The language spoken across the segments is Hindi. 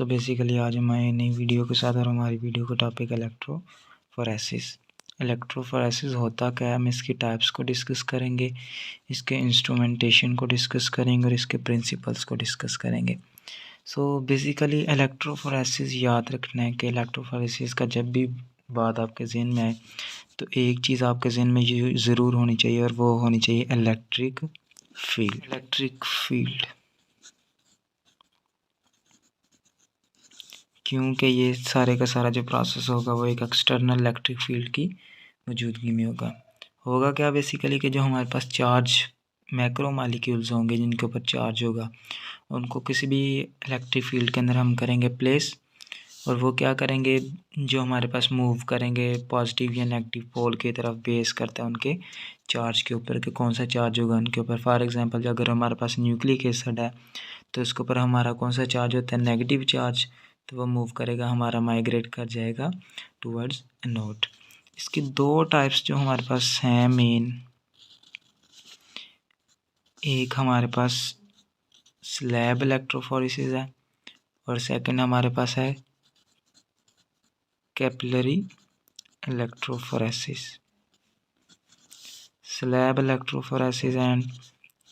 दोस्तों बेसिकली आज हमारी नई वीडियो के साथ और हमारी वीडियो का टॉपिक इलेक्ट्रोफोरेसिस। इलेक्ट्रोफोरेसिस होता क्या है, हम इसकी टाइप्स को डिस्कस करेंगे, इसके इंस्ट्रूमेंटेशन को डिस्कस करेंगे और इसके प्रिंसिपल्स को डिस्कस करेंगे। बेसिकली इलेक्ट्रोफोरेसिस याद रखना है कि इलेक्ट्रोफोरेसिस का जब भी बात आपके जहन में आए तो एक चीज़ आपके जहन में ज़रूर होनी चाहिए और वो होनी चाहिए इलेक्ट्रिक फील्ड। क्योंकि ये सारे का सारा जो प्रोसेस होगा वो एक एक्सटर्नल इलेक्ट्रिक फील्ड की मौजूदगी में होगा क्या बेसिकली कि जो हमारे पास चार्ज मैक्रो मॉलिक्यूल्स होंगे जिनके ऊपर चार्ज होगा उनको किसी भी इलेक्ट्रिक फील्ड के अंदर हम करेंगे प्लेस, और वो क्या करेंगे, जो हमारे पास मूव करेंगे पॉजिटिव या नेगेटिव पोल की तरफ बेस करता है उनके चार्ज के ऊपर कि कौन सा चार्ज होगा उनके ऊपर। फॉर एग्जांपल अगर हमारे पास न्यूक्लिक एसिड है तो उसके ऊपर हमारा कौन सा चार्ज होता है, नेगेटिव चार्ज, तो वह मूव करेगा, हमारा माइग्रेट कर जाएगा टुवर्ड्स एनोड। इसकी दो टाइप्स जो हमारे पास हैं मेन, एक हमारे पास स्लैब इलेक्ट्रोफोरेसिस है और सेकंड हमारे पास है capillary electrophoresis. Slab electrophoresis and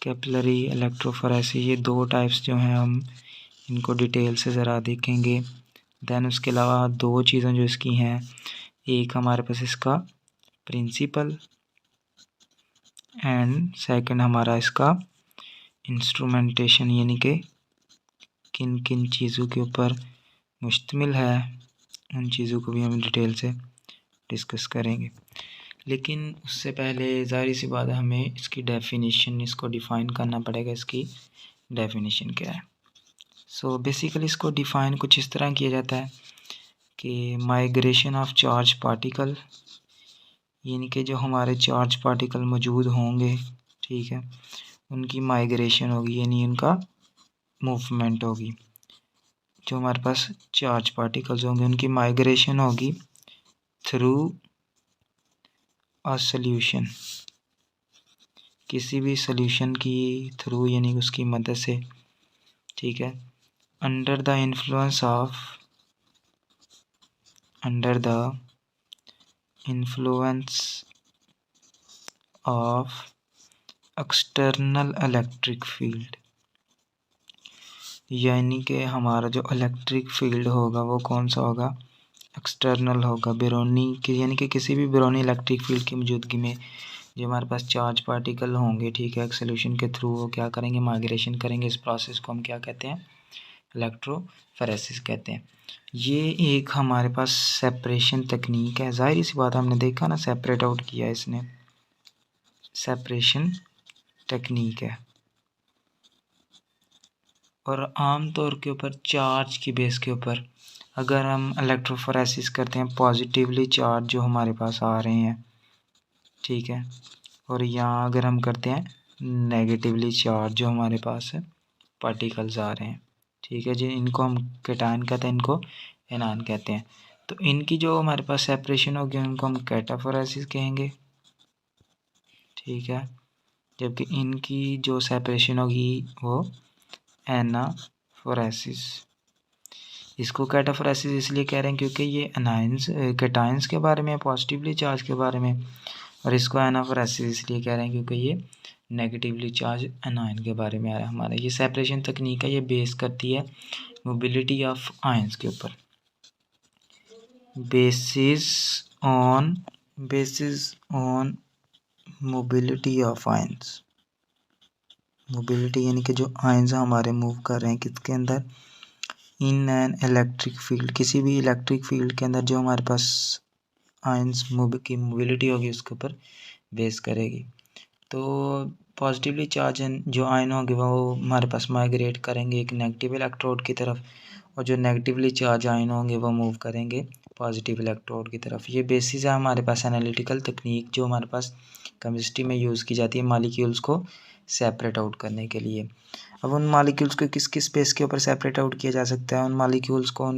capillary electrophoresis, ये दो टाइप्स जो हैं हम इनको डिटेल से ज़रा देखेंगे। देन उसके अलावा दो चीज़ें जो इसकी हैं, एक हमारे पास इसका प्रिंसिपल एंड सेकंड हमारा इसका इंस्ट्रूमेंटेशन, यानी कि किन किन चीज़ों के ऊपर मुश्तमिल है, उन चीज़ों को भी हम डिटेल से डिस्कस करेंगे। लेकिन उससे पहले ज़ाहिर सी बात है हमें इसकी डेफिनेशन, इसको डिफ़ाइन करना पड़ेगा, इसकी डेफिनेशन क्या है। बेसिकली इसको डिफ़ाइन कुछ इस तरह किया जाता है कि माइग्रेशन ऑफ चार्ज पार्टिकल, यानी कि जो हमारे चार्ज पार्टिकल मौजूद होंगे, ठीक है, उनकी माइग्रेशन होगी, यानी उनका मूवमेंट होगी। जो हमारे पास चार्ज पार्टिकल्स होंगे उनकी माइग्रेशन होगी थ्रू अ सॉल्यूशन, किसी भी सॉल्यूशन की थ्रू, यानी उसकी मदद से, ठीक है, under the influence of external electric field, यानी कि हमारा जो इलेक्ट्रिक फील्ड होगा वो कौन सा होगा, एक्सटर्नल होगा, बेरोनी की, यानी कि किसी भी बेरोनी इलेक्ट्रिक फील्ड की मौजूदगी में जो हमारे पास चार्ज पार्टिकल होंगे, ठीक है, एक सोल्यूशन के थ्रू वो क्या करेंगे, माइग्रेशन करेंगे। इस प्रोसेस को हम क्या कहते हैं, इलेक्ट्रोफोरेसिस कहते हैं। ये एक हमारे पास सेपरेशन तकनीक है। ज़ाहिर सी बात हमने देखा ना, सेपरेट आउट किया, इसने सेपरेशन टेक्निक है और आम तौर के ऊपर चार्ज की बेस के ऊपर अगर हम इलेक्ट्रोफोरेसिस करते हैं, पॉजिटिवली चार्ज जो हमारे पास आ रहे हैं, ठीक है, और यहाँ अगर हम करते हैं नेगेटिवली चार्ज जो हमारे पास है पार्टिकल्स आ रहे हैं, ठीक है जी, इनको हम कैटायन कहते हैं, इनको एनायन कहते हैं। तो इनकी जो हमारे पास सेपरेशन होगी उनको हम कैटाफोरेसिस कहेंगे, ठीक है, जबकि इनकी जो सेपरेशन होगी वो एनाफोरेसिस। इसको कैटाफोरेसिस इसलिए कह रहे हैं क्योंकि ये एनायंस कैटायंस के बारे में, पॉजिटिवली चार्ज के बारे में, और इसको एनाफोरेसिस इसलिए कह रहे हैं क्योंकि ये नेगेटिवली चार्ज एनायन के बारे में आ रहा है। हमारा ये सेपरेशन तकनीक है, ये बेस करती है मोबिलिटी ऑफ आयंस के ऊपर, basis on mobility of ions. Mobility यानी कि जो आयंस हमारे मूव कर रहे हैं किसके अंदर, इन एन इलेक्ट्रिक फील्ड, किसी भी इलेक्ट्रिक फील्ड के अंदर जो हमारे पास आयंस की मोबिलिटी होगी उसके ऊपर बेस करेगी। तो पॉजिटिवली चार्ज जो आयन होंगे वो हमारे पास माइग्रेट करेंगे एक नेगेटिव इलेक्ट्रोड की तरफ, और जो नेगेटिवली चार्ज आयन होंगे वो मूव करेंगे पॉजिटिव इलेक्ट्रोड की तरफ। ये बेसिस है हमारे पास एनालिटिकल तकनीक जो हमारे पास केमिस्ट्री में यूज़ की जाती है मॉलिक्यूल्स को सेपरेट आउट करने के लिए। अब उन मॉलिक्यूल्स को किस किस बेस के ऊपर सेपरेट आउट किया जा सकता है, उन मॉलिक्यूल्स को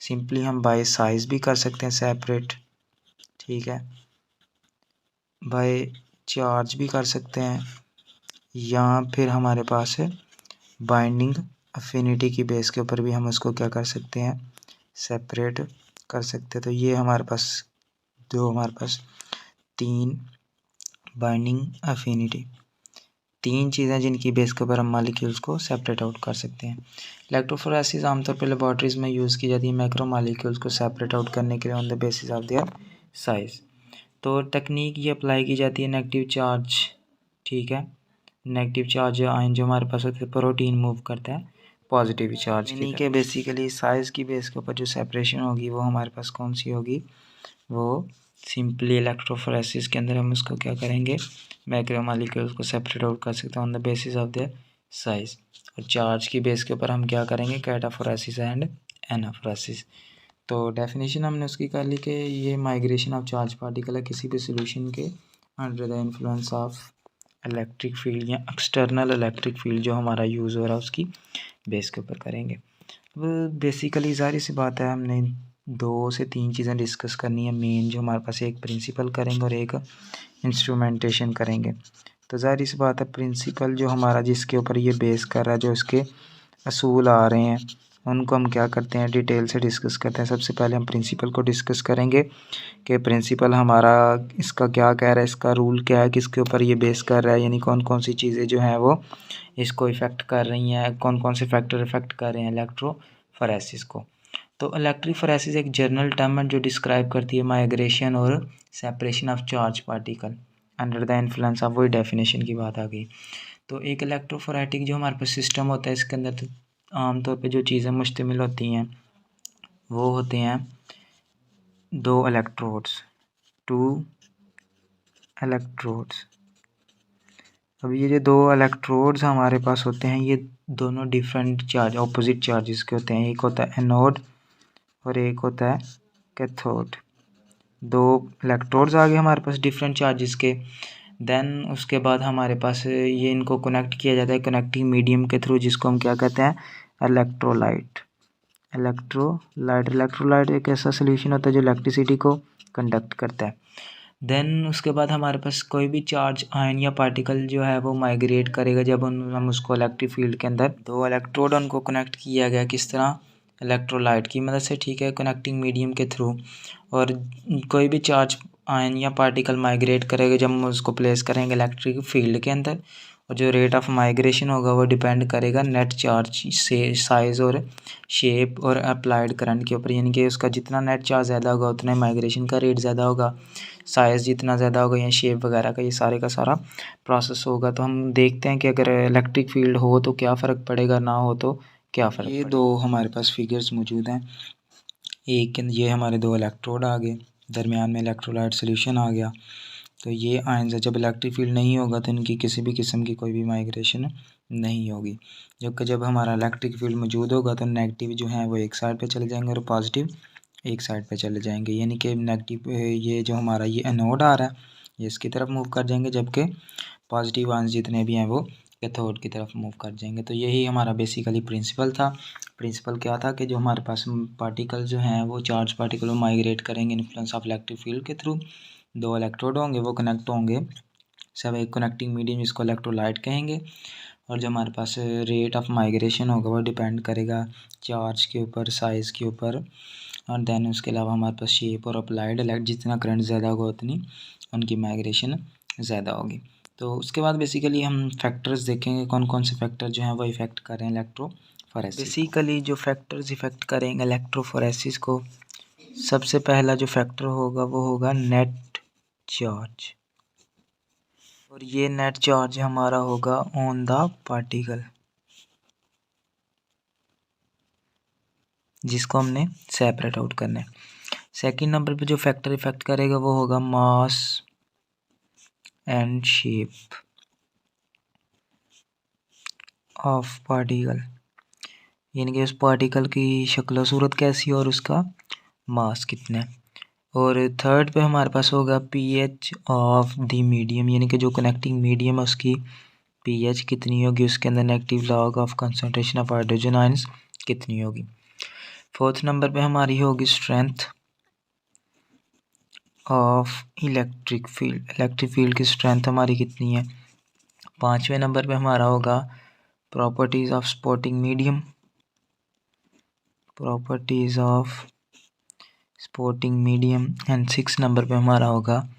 सिंपली हम बाय साइज भी कर सकते हैं सेपरेट, ठीक है, बाय चार्ज भी कर सकते हैं, या फिर हमारे पास है बाइंडिंग अफिनिटी की बेस के ऊपर भी हम उसको क्या कर सकते हैं, सेपरेट कर सकते हैं। तो ये हमारे पास 3 बाइंडिंग अफिनिटी, 3 चीज़ें जिनकी बेस के ऊपर हम मॉलिक्यूल्स को सेपरेट आउट कर सकते हैं। इलेक्ट्रोफोरेसिस आमतौर पर लेबॉर्ट्रीज में यूज़ की जाती है मैक्रो मॉलिक्यूल्स को सेपरेट आउट करने के लिए on the basis of their size. तो टेक्निक ये अप्लाई की जाती है नेगेटिव चार्ज, ठीक है, नेगेटिव चार्ज आयन जो हमारे पास होते हैं प्रोटीन मूव करता है पॉजिटिव चार्ज की तरफ। बेसिकली साइज़ की बेस के ऊपर जो सेपरेशन होगी वो हमारे पास कौन सी होगी, वो सिंपली इलेक्ट्रोफोरेसिस के अंदर हम उसको क्या करेंगे, मैक्रो मॉलिक्यूल्स को सेपरेट आउट कर सकते हैं on the basis of their size. और चार्ज की बेस के ऊपर हम क्या करेंगे, कैटाफोरेसिस एंड एनाफोरेसिस। तो डेफिनेशन हमने उसकी कर ली कि ये माइग्रेशन ऑफ चार्ज पार्टिकल है किसी भी सोल्यूशन के under the influence of electric field या एक्सटर्नल इलेक्ट्रिक फील्ड जो हमारा यूज़ हो रहा है उसकी बेस के ऊपर करेंगे। अब बेसिकली ज़ाहिर सी बात है हमने 2 से 3 चीज़ें डिस्कस करनी है मेन, जो हमारे पास एक प्रिंसिपल करेंगे और एक इंस्ट्रूमेंटेशन करेंगे। तो ज़ाहिर सी बात है प्रिंसिपल जो हमारा जिसके ऊपर ये बेस कर रहा है, जो इसके असूल आ रहे हैं उनको हम क्या करते हैं, डिटेल से डिस्कस करते हैं। सबसे पहले हम प्रिंसिपल को डिस्कस करेंगे कि प्रिंसिपल हमारा इसका क्या कह रहा है, इसका रूल क्या है, किसके ऊपर ये बेस कर रहा है, यानी कौन कौन सी चीज़ें जो हैं वो इसको इफ़ेक्ट कर रही हैं, कौन कौन से फैक्टर इफ़ेक्ट कर रहे हैं इलेक्ट्रोफोरेसिस को। तो इलेक्ट्रोफोरेसिस एक जर्नल टर्म है जो डिस्क्राइब करती है माइग्रेशन और separation of charge particle under the influence of, वही डेफिनेशन की बात आ गई। तो एक इलेक्ट्रोफोरेटिक जो हमारे पास सिस्टम होता है इसके अंदर तो आमतौर पे जो चीज़ें मुश्तमिल होती हैं वो होते हैं 2 इलेक्ट्रोड्स, 2 इलेक्ट्रोड्स। अब ये जो 2 इलेक्ट्रोड्स हमारे पास होते हैं ये दोनों डिफरेंट चार्ज, ऑपोजिट चार्जेस के होते हैं। एक होता है एनोड और एक होता है कैथोड। 2 इलेक्ट्रोड्स आ गए हमारे पास डिफरेंट चार्जेस के। देन उसके बाद हमारे पास ये इनको कनेक्ट किया जाता है कनेक्टिंग मीडियम के थ्रू, जिसको हम क्या कहते हैं, इलेक्ट्रोलाइट। इलेक्ट्रोलाइट एक ऐसा सोल्यूशन होता है जो इलेक्ट्रिसिटी को कंडक्ट करता है। देन उसके बाद हमारे पास कोई भी चार्ज आयन या पार्टिकल जो है वो माइग्रेट करेगा जब हम उसको इलेक्ट्रिक फील्ड के अंदर 2 इलेक्ट्रोड उनको कनेक्ट किया गया किस तरह, इलेक्ट्रोलाइट की मदद से, ठीक है, कनेक्टिंग मीडियम के थ्रू। और कोई भी चार्ज आयन या पार्टिकल माइग्रेट करेगा जब हम उसको प्लेस करेंगे इलेक्ट्रिक फील्ड के अंदर, और जो रेट ऑफ माइग्रेशन होगा वो डिपेंड करेगा नेट चार्ज से साइज़ और शेप और अप्लाइड करंट के ऊपर, यानी कि उसका जितना नेट चार्ज ज़्यादा होगा उतना माइग्रेशन का रेट ज़्यादा होगा, साइज़ जितना ज़्यादा होगा या शेप वगैरह का, ये सारे का सारा प्रोसेस होगा। तो हम देखते हैं कि अगर इलेक्ट्रिक फील्ड हो तो क्या फ़र्क पड़ेगा, ना हो तो क्या फ़र्क पड़ेगा। ये 2 हमारे पास फिगर्स मौजूद हैं। एक ये हमारे 2 इलेक्ट्रोड आ गए, दरमियान में इलेक्ट्रोलाइट सोल्यूशन आ गया। तो ये आयंस जब इलेक्ट्रिक फील्ड नहीं होगा तो इनकी किसी भी किस्म की कोई भी माइग्रेशन नहीं होगी, जबकि जब हमारा इलेक्ट्रिक फील्ड मौजूद होगा तो नेगेटिव जो है वो एक साइड पे चले जाएंगे और पॉजिटिव एक साइड पे चले जाएंगे, यानी कि नेगेटिव ये जो हमारा ये एनोड आ रहा है ये इसकी तरफ मूव कर जाएंगे, जबकि पॉजिटिव आयंस जितने भी हैं वो कैथोड की तरफ मूव कर जाएंगे। तो यही हमारा बेसिकली प्रिंसिपल था। प्रिंसिपल क्या था कि जो हमारे पास पार्टिकल जो हैं वो चार्ज पार्टिकल वो माइग्रेट करेंगे इन्फ्लुएंस ऑफ इलेक्ट्रिक फील्ड के थ्रू। 2 इलेक्ट्रोड होंगे वो कनेक्ट होंगे सब एक कनेक्टिंग मीडियम जिसको इलेक्ट्रोलाइट कहेंगे, और जो हमारे पास रेट ऑफ माइग्रेशन होगा वो डिपेंड करेगा चार्ज के ऊपर, साइज़ के ऊपर, और देन उसके अलावा हमारे पास शेप और अप्लाइड इलेक्ट, जितना करंट ज़्यादा होगा उतनी उनकी माइग्रेशन ज़्यादा होगी। तो उसके बाद बेसिकली हम फैक्टर्स देखेंगे कौन कौन से फैक्टर जो हैं वो इफ़ेक्ट कर रहे हैं इलेक्ट्रोफोरेसिस। बेसिकली जो फैक्टर्स इफ़ेक्ट करेंगे इलेक्ट्रोफोरेसिस को, सबसे पहला जो फैक्टर होगा वो होगा नेट चार्ज, और ये नेट चार्ज हमारा होगा ऑन द पार्टिकल जिसको हमने सेपरेट आउट करना है। सेकंड नंबर पे जो फैक्टर इफ़ेक्ट करेगा वो होगा mass and shape of particle, यानी कि उस पार्टिकल की शक्ल सूरत कैसी है और उसका मास कितना है। और थर्ड पे हमारे पास होगा पीएच ऑफ द मीडियम, यानी कि जो कनेक्टिंग मीडियम है उसकी पीएच कितनी होगी, उसके अंदर negative log of concentration of hydrogen ions कितनी होगी। फोर्थ नंबर पे हमारी होगी स्ट्रेंथ ऑफ इलेक्ट्रिक फील्ड की स्ट्रेंथ हमारी कितनी है। पाँचवें नंबर पे हमारा होगा properties of supporting medium, properties of sporting medium, and 6 number पे हमारा होगा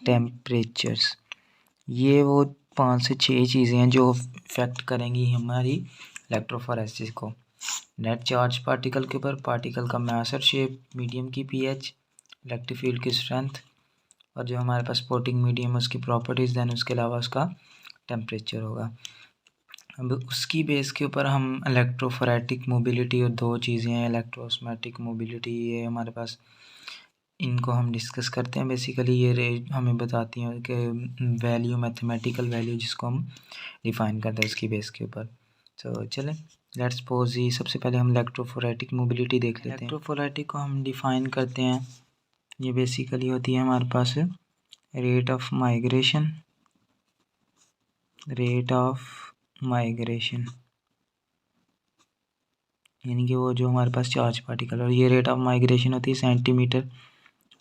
टेम्परेचर्स। ये वो 5 से 6 चीज़ें हैं जो इफेक्ट करेंगी हमारी इलेक्ट्रोफोरेसिस को। नेट चार्ज पार्टिकल के ऊपर, पार्टिकल का मास और शेप, मीडियम की पीएच, इलेक्ट्रिक फील्ड की स्ट्रेंथ, और जो हमारे पास स्पोर्टिंग मीडियम उसकी प्रॉपर्टीज़, देन उसके अलावा उसका टेम्परेचर होगा। अब उसकी बेस के ऊपर हम इलेक्ट्रोफोरेटिक मोबिलिटी और 2 चीज़ें हैं इलेक्ट्रोस्मैटिक मोबिलिटी, ये हमारे पास इनको हम डिस्कस करते हैं। बेसिकली ये हमें बताती हैं कि वैल्यू, मैथमेटिकल वैल्यू जिसको हम डिफ़ाइन करते हैं उसकी बेस के ऊपर। तो चलें लेट्स सपोज ही सबसे पहले हम इलेक्ट्रोफोरेटिक मोबिलिटी देख लेते हैं। इलेक्ट्रोफोरेटिक को हम डिफ़ाइन करते हैं, ये बेसिकली होती है हमारे पास रेट ऑफ माइग्रेशन, यानी कि वो जो हमारे पास चार्ज पार्टिकल, और ये रेट ऑफ माइग्रेशन होती है सेंटीमीटर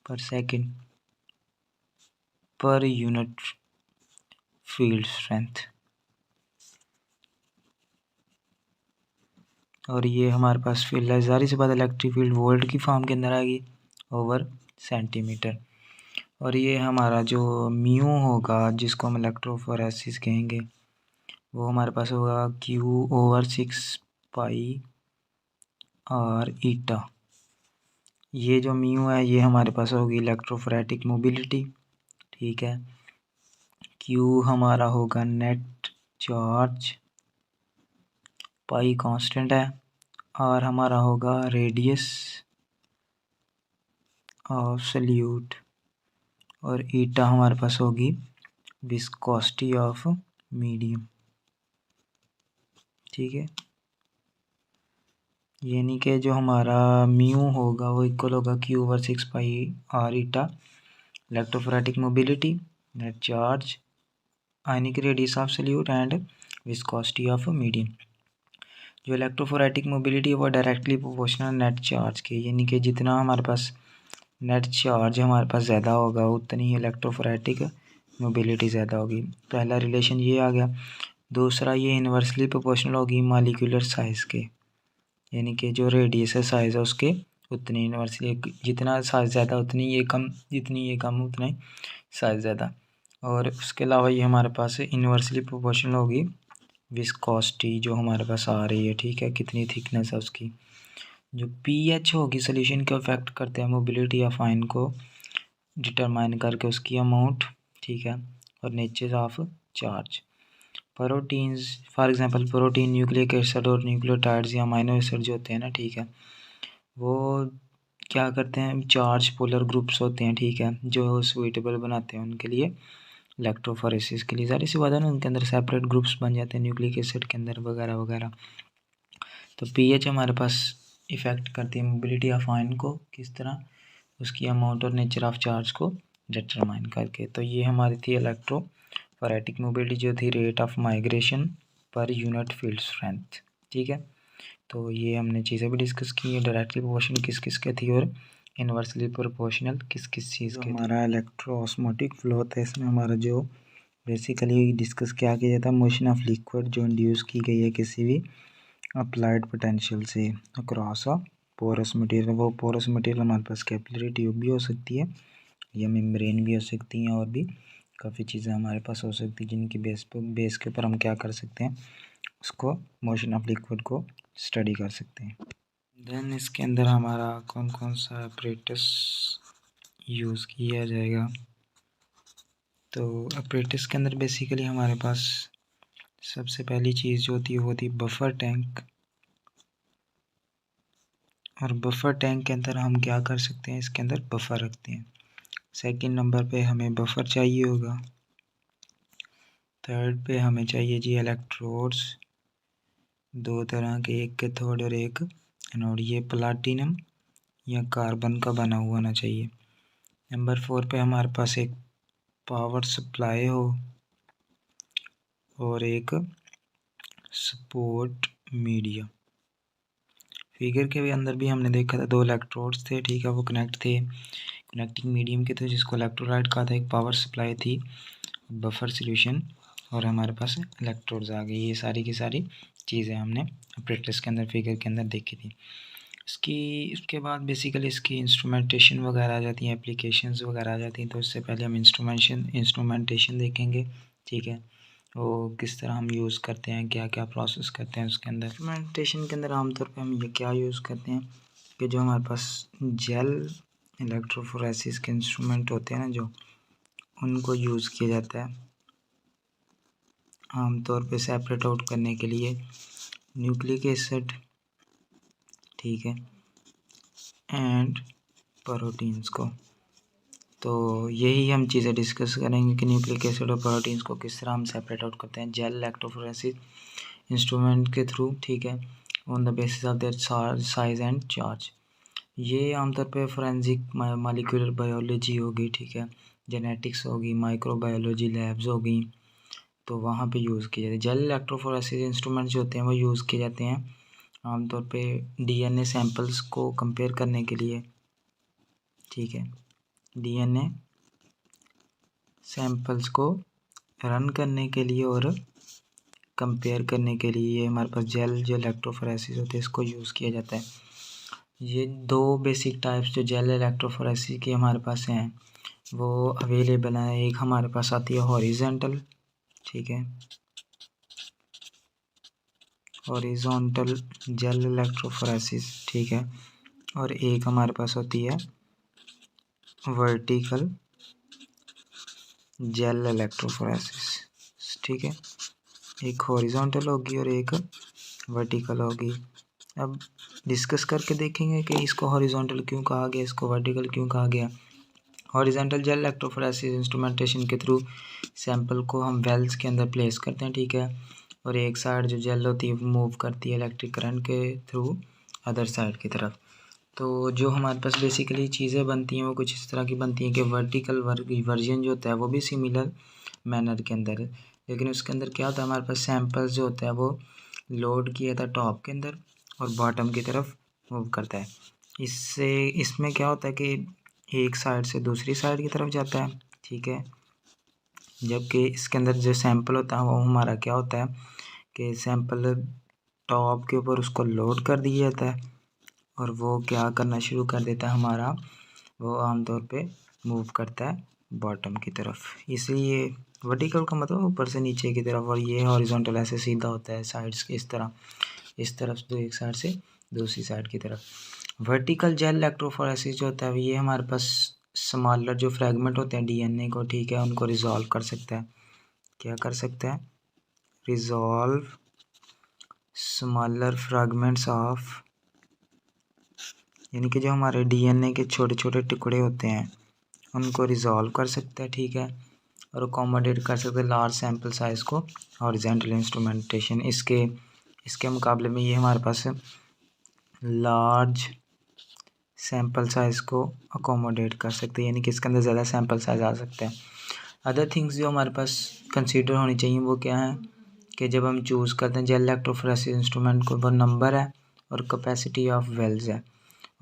पर second per unit field strength, और ये हमारे पास फील्ड है, ज़ाहिर सी बात इलेक्ट्रिक फील्ड वोल्ट की फॉर्म के अंदर आएगी ओवर सेंटीमीटर। और ये हमारा जो म्यू होगा जिसको हम इलेक्ट्रोफोरेसिस कहेंगे वो हमारे पास होगा Q/6 पाई r ईटा। ये जो म्यू है ये हमारे पास होगी इलेक्ट्रोफोरेटिक मोबिलिटी, ठीक है। Q हमारा होगा नेट चार्ज, पाई कांस्टेंट है, R हमारा होगा रेडियस ऑफ सल्यूट, और ईटा हमारे पास होगी विस्कोसिटी ऑफ मीडियम, ठीक है। यानी कि जो हमारा म्यू होगा वो इक्वल होगा Q/6 pi r eta, electrophoretic mobility, net charge, ionic radius of solute and viscosity of medium. जो इलेक्ट्रोफोरेटिक मोबिलिटी है वो डायरेक्टली प्रोपोर्शनल नेट चार्ज के, यानी कि जितना हमारे पास नेट चार्ज हमारे पास ज़्यादा होगा उतनी ही इलेक्ट्रोफोरेटिक मोबिलिटी ज़्यादा होगी। पहला रिलेशन ये आ गया। दूसरा ये इन्वर्सली प्रोपोर्शनल होगी मॉलिक्यूलर साइज़ के, यानी कि जो रेडियस है साइज़ है उसके उतनी इन्वर्सली, जितना साइज़ ज़्यादा उतनी ये कम, जितनी ये कम उतना ही साइज़ ज़्यादा। और उसके अलावा ये हमारे पास इन्वर्सली प्रोपोर्शनल होगी विस्कोसिटी जो हमारे पास आ रही है, ठीक है, कितनी थिकनेस है उसकी। जो pH होगी सोल्यूशन को अफेक्ट करते हैं मोबिलिटी ऑफ आयन को डिटरमाइन करके उसकी अमाउंट, ठीक है, और nature of charge. Proteins for example protein, nucleic acid और न्यूक्लियोटाइड्स या अमाइनो एसिड जो होते हैं ना, ठीक है, वो क्या करते हैं, चार्ज पोलर ग्रुप्स होते हैं, ठीक है, जो सुइटेबल बनाते हैं उनके लिए इलेक्ट्रोफोरेसिस के लिए। ज़ाहिर सी बात है ना, उनके अंदर सेपरेट ग्रुप्स बन जाते हैं न्यूक्लिक एसिड के अंदर वगैरह वगैरह। तो pH हमारे पास इफ़ेक्ट करती है मोबिलिटी ऑफ आयन को, किस तरह, उसकी अमाउंट और नेचर ऑफ चार्ज को डिटरमाइन करके। तो ये हमारी थी इलेक्ट्रोफोरेटिक मोबिलिटी जो थी rate of migration per unit field strength, ठीक है। तो ये हमने चीज़ें भी डिस्कस की है, डायरेक्टली प्रोपोर्शनल किस किस के थी और इन्वर्सली प्रोपोर्शनल किस किस चीज़ के। हमारा इलेक्ट्रोऑस्मोटिक फ्लो था, इसमें हमारा जो बेसिकली डिस्कस क्या किया जाता है, मोशन ऑफ लिक्विड जो इंड्यूस की गई है किसी भी अप्लाइड पोटेंशियल से अक्रॉस अ पोरस मटेरियल। वो पोरस मटेरियल हमारे पास कैपिलरी ट्यूब भी हो सकती है या मेम्ब्रेन भी हो सकती हैं, और भी काफ़ी चीज़ें हमारे पास हो सकती हैं जिनकी बेस के ऊपर हम क्या कर सकते हैं, उसको मोशन ऑफ लिक्विड को स्टडी कर सकते हैं। देन इसके अंदर हमारा कौन कौन सा अपरेटस यूज़ किया जाएगा, तो अपरेटस के अंदर बेसिकली हमारे पास सबसे पहली चीज़ जो होती है वो होती है बफर टैंक। और बफर टैंक के अंदर हम क्या कर सकते हैं, इसके अंदर बफर रखते हैं। सेकंड नंबर पे हमें बफर चाहिए होगा। थर्ड पे हमें चाहिए जी इलेक्ट्रोड्स, 2 तरह के, एक कैथोड और एक एनोड, ये प्लाटिनम या कार्बन का बना हुआ होना चाहिए। नंबर 4 पे हमारे पास एक पावर सप्लाई हो और एक सपोर्ट मीडिया। फिगर के अंदर भी हमने देखा था 2 इलेक्ट्रोड्स थे, ठीक है, वो कनेक्ट थे कनेक्टिंग मीडियम के थे जिसको इलेक्ट्रोलाइट कहा था, एक पावर सप्लाई थी, बफर सॉल्यूशन, और हमारे पास इलेक्ट्रोड्स आ गए। ये सारी की सारी चीज़ें हमने अपरेटस के अंदर फिगर के अंदर देखी थी। इसके बाद बेसिकली इसकी इंस्ट्रूमेंटेशन वगैरह आ जाती हैं, एप्लीकेशंस वगैरह आ जाती हैं। तो इससे पहले हम इंस्ट्रूमेंटेशन देखेंगे, ठीक है। वो किस तरह हम यूज़ करते हैं, क्या क्या प्रोसेस करते हैं उसके अंदर। इंस्ट्रूमेंटेशन के अंदर आमतौर पे हम ये क्या यूज़ करते हैं कि जो हमारे पास जेल इलेक्ट्रोफोरेसिस के इंस्ट्रूमेंट होते हैं ना, जो उनको यूज़ किया जाता है आमतौर पे सेपरेट आउट करने के लिए न्यूक्लिक एसिड, ठीक है, एंड प्रोटीन्स को। तो यही हम चीज़ें डिस्कस करेंगे कि न्यूक्लिक एसिड और प्रोटीन्स को किस तरह हम सेपरेट आउट करते हैं जेल इलेक्ट्रोफोरेसिस इंस्ट्रूमेंट के थ्रू, ठीक है, on the basis of their size and charge. ये आमतौर पे फोरेंसिक मॉलिक्यूलर बायोलॉजी होगी, ठीक है, जेनेटिक्स होगी, माइक्रोबायोलॉजी लैब्स होगी, तो वहाँ पे यूज़ किए जाते हैं। जेल इलेक्ट्रोफोरेसिस इंस्ट्रूमेंट जो होते हैं वो यूज़ किए जाते हैं आमतौर पे डीएनए सैंपल्स को कंपेयर करने के लिए, ठीक है, डीएनए सैंपल्स को रन करने के लिए और कंपेयर करने के लिए हमारे पास जेल जो इलेक्ट्रोफोरेसिस होते हैं इसको यूज़ किया जाता है। ये दो बेसिक टाइप्स जो जेल इलेक्ट्रोफोरेसिस की हमारे पास हैं वो अवेलेबल हैं। एक हमारे पास आती है हॉरिजेंटल, ठीक है, हॉरिजॉन्टल जेल इलेक्ट्रोफोरेसिस, ठीक है, और एक हमारे पास होती है वर्टिकल जेल इलेक्ट्रोफोरेसिस, ठीक है। एक हॉरिजॉन्टल होगी और एक वर्टिकल होगी। अब डिस्कस करके देखेंगे कि इसको हॉरिजॉन्टल क्यों कहा गया, इसको वर्टिकल क्यों कहा गया। हॉरिजॉन्टल जेल इलेक्ट्रोफोरेसिस इंस्ट्रूमेंटेशन के थ्रू सैंपल को हम वेल्स के अंदर प्लेस करते हैं, ठीक है, और एक साइड जो जेल होती है मूव करती है इलेक्ट्रिक करंट के थ्रू अदर साइड की तरफ। तो जो हमारे पास बेसिकली चीज़ें बनती हैं वो कुछ इस तरह की बनती हैं कि वर्टिकल वर्जन जो होता है वो भी सिमिलर मैनर के अंदर है, लेकिन उसके अंदर क्या होता है हमारे पास सैंपल्स जो होता है वो लोड किया था टॉप के अंदर और बॉटम की तरफ मूव करता है। इसमें क्या होता है कि एक साइड से दूसरी साइड की तरफ जाता है, ठीक है, जबकि इसके अंदर जो सैंपल होता है वो हमारा क्या होता है कि सैंपल टॉप के ऊपर उसको लोड कर दिया जाता है और वो क्या करना शुरू कर देता है हमारा, वो आमतौर पे मूव करता है बॉटम की तरफ। इसलिए वर्टिकल का मतलब ऊपर से नीचे की तरफ और ये हॉरिजॉन्टल ऐसे सीधा होता है साइड्स के इस तरफ से एक साइड से दूसरी साइड की तरफ। वर्टिकल जेल इलेक्ट्रोफोरेसिस जो होता है ये हमारे पास स्मॉलर जो फ्रैगमेंट होते हैं डीएनए को, ठीक है, उनको रिजॉल्व कर सकता है। क्या कर सकता है? रिजॉल्व स्मॉलर फ्रैगमेंट्स ऑफ, यानी कि जो हमारे डीएनए के छोटे छोटे टुकड़े होते हैं उनको रिजॉल्व कर सकता है, ठीक है, और अकोमोडेट कर सकते हैं लार्ज सैंपल साइज़ को। हॉरिजॉन्टल इंस्ट्रूमेंटेशन इसके मुकाबले में ये हमारे पास लार्ज सैंपल साइज़ को अकोमोडेट कर सकते हैं, यानी कि इसके अंदर ज़्यादा सैंपल साइज़ आ सकते हैं। अदर थिंग्स जो हमारे पास कंसीडर होनी चाहिए वो क्या है कि जब हम चूज़ करते हैं जेल इलेक्ट्रोफोरेसिस इंस्ट्रूमेंट को, वो नंबर है और कैपेसिटी ऑफ वेल्स है,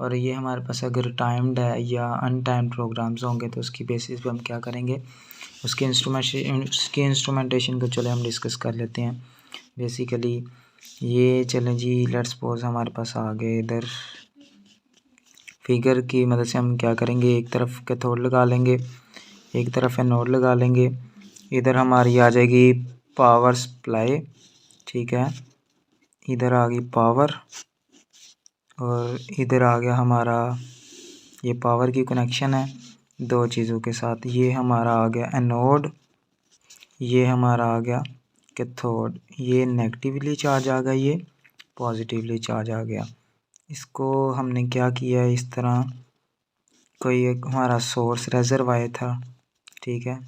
और ये हमारे पास अगर टाइम्ड है या अनटाइम्ड प्रोग्राम्स होंगे तो उसकी बेसिस पे हम क्या करेंगे, उसके इंस्ट्रूमेंटेशन को चले हम डिस्कस कर लेते हैं। बेसिकली ये चलें जी, लेट्स सपोज हमारे पास आ गए इधर फिगर की मदद से हम क्या करेंगे, एक तरफ कैथोड लगा लेंगे, एक तरफ एनोड लगा लेंगे। इधर हमारी आ जाएगी पावर सप्लाई, ठीक है, इधर आ गई पावर और इधर आ गया हमारा ये पावर की कनेक्शन है दो चीज़ों के साथ। ये हमारा आ गया एनोड, ये हमारा आ गया कैथोड। ये नेगेटिवली चार्ज आ गया, ये पॉजिटिवली चार्ज आ गया। इसको हमने क्या किया है, इस तरह कोई एक हमारा सोर्स रेजरवायर था, ठीक है,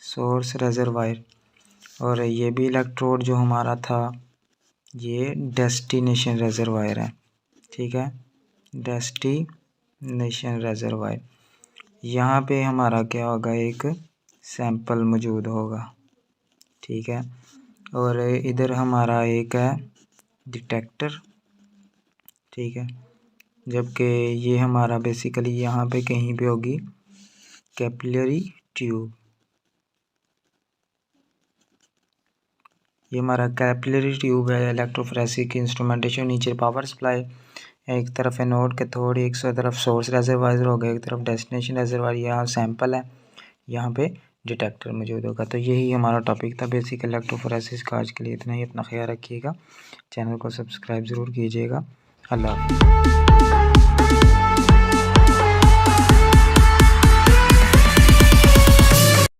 सोर्स रेजरवायर, और ये भी इलेक्ट्रोड जो हमारा था ये डेस्टिनेशन रेजरवायर है, ठीक है, डेस्टिनेशन रेजरवायर। यहाँ पे हमारा क्या होगा, एक सैंपल मौजूद होगा, ठीक है, और इधर हमारा एक है डिटेक्टर, ठीक है, जबकि ये हमारा बेसिकली यहाँ पे कहीं पे होगी कैपिलरी ट्यूब। ये हमारा कैपिलरी ट्यूब है इलेक्ट्रोफोरेसिस की इंस्ट्रूमेंटेशन। नीचे पावर सप्लाई, एक तरफ एनोड कैथोड, एक तरफ सोर्स रेजरवायर होगा, एक तरफ डेस्टिनेशन रेजरवायर, यहाँ सैंपल है, यहाँ पे डिटेक्टर मौजूद होगा। तो यही हमारा टॉपिक था बेसिक इलेक्ट्रोफोरेसिस का। आज के लिए इतना ही। अपना ख्याल रखिएगा, चैनल को सब्सक्राइब ज़रूर कीजिएगा। अल्लाह हाफ़िज़।